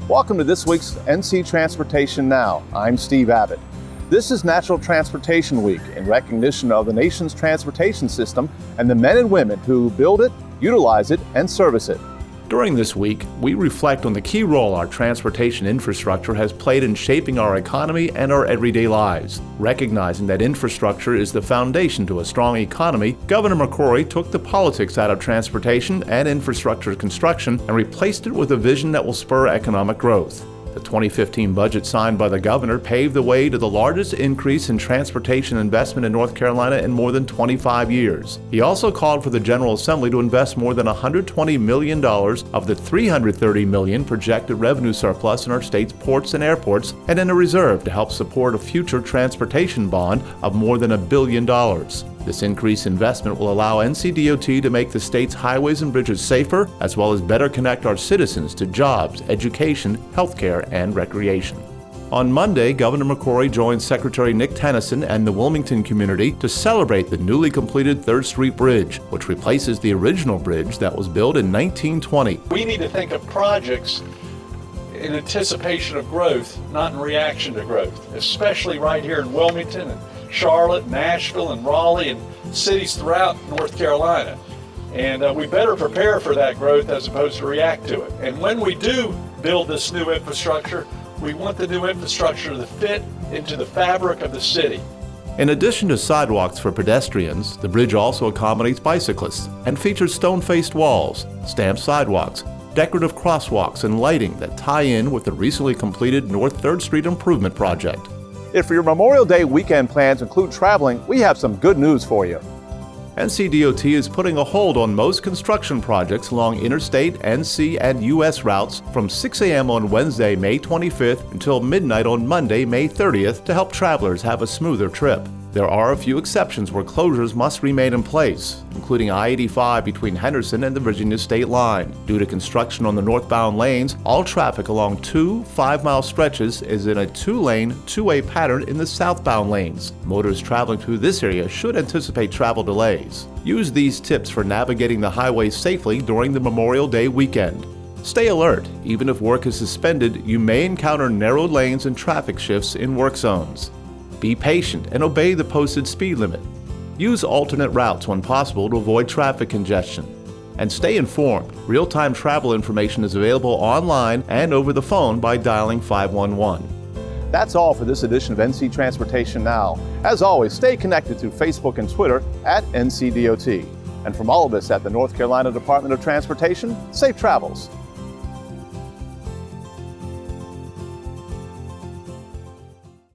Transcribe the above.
Welcome to this week's NC Transportation Now. I'm Steve Abbott. This is Natural Transportation Week in recognition of the nation's transportation system and the men and women who build it, utilize it, and service it. During this week, we reflect on the key role our transportation infrastructure has played in shaping our economy and our everyday lives. Recognizing that infrastructure is the foundation to a strong economy, Governor McCrory took the politics out of transportation and infrastructure construction and replaced it with a vision that will spur economic growth. The 2015 budget signed by the governor paved the way to the largest increase in transportation investment in North Carolina in more than 25 years. He also called for the General Assembly to invest more than $120 million of the $330 million projected revenue surplus in our state's ports and airports, and in a reserve to help support a future transportation bond of more than $1 billion. This increased investment will allow NCDOT to make the state's highways and bridges safer, as well as better connect our citizens to jobs, education, healthcare, and recreation. On Monday, Governor McCrory joined Secretary Nick Tennyson and the Wilmington community to celebrate the newly completed 3rd Street Bridge, which replaces the original bridge that was built in 1920. We need to think of projects in anticipation of growth, not in reaction to growth, especially right here in Wilmington and Charlotte, Nashville, and Raleigh, and cities throughout North Carolina. And we better prepare for that growth as opposed to react to it. And when we do build this new infrastructure, we want the new infrastructure to fit into the fabric of the city. In addition to sidewalks for pedestrians, the bridge also accommodates bicyclists and features stone-faced walls, stamped sidewalks, decorative crosswalks, and lighting that tie in with the recently completed North 3rd Street Improvement Project. If your Memorial Day weekend plans include traveling, we have some good news for you. NCDOT is putting a hold on most construction projects along interstate, NC, and U.S. routes from 6 a.m. on Wednesday, May 25th until midnight on Monday, May 30th to help travelers have a smoother trip. There are a few exceptions where closures must remain in place, including I-85 between Henderson and the Virginia state line. Due to construction on the northbound lanes, all traffic along 2 5-mile stretches is in a 2-lane, two-way pattern in the southbound lanes. Motorists traveling through this area should anticipate travel delays. Use these tips for navigating the highway safely during the Memorial Day weekend. Stay alert. Even if work is suspended, you may encounter narrowed lanes and traffic shifts in work zones. Be patient and obey the posted speed limit. Use alternate routes when possible to avoid traffic congestion. And stay informed. Real-time travel information is available online and over the phone by dialing 511. That's all for this edition of NC Transportation Now. As always, stay connected through Facebook and Twitter at NCDOT. And from all of us at the North Carolina Department of Transportation, safe travels.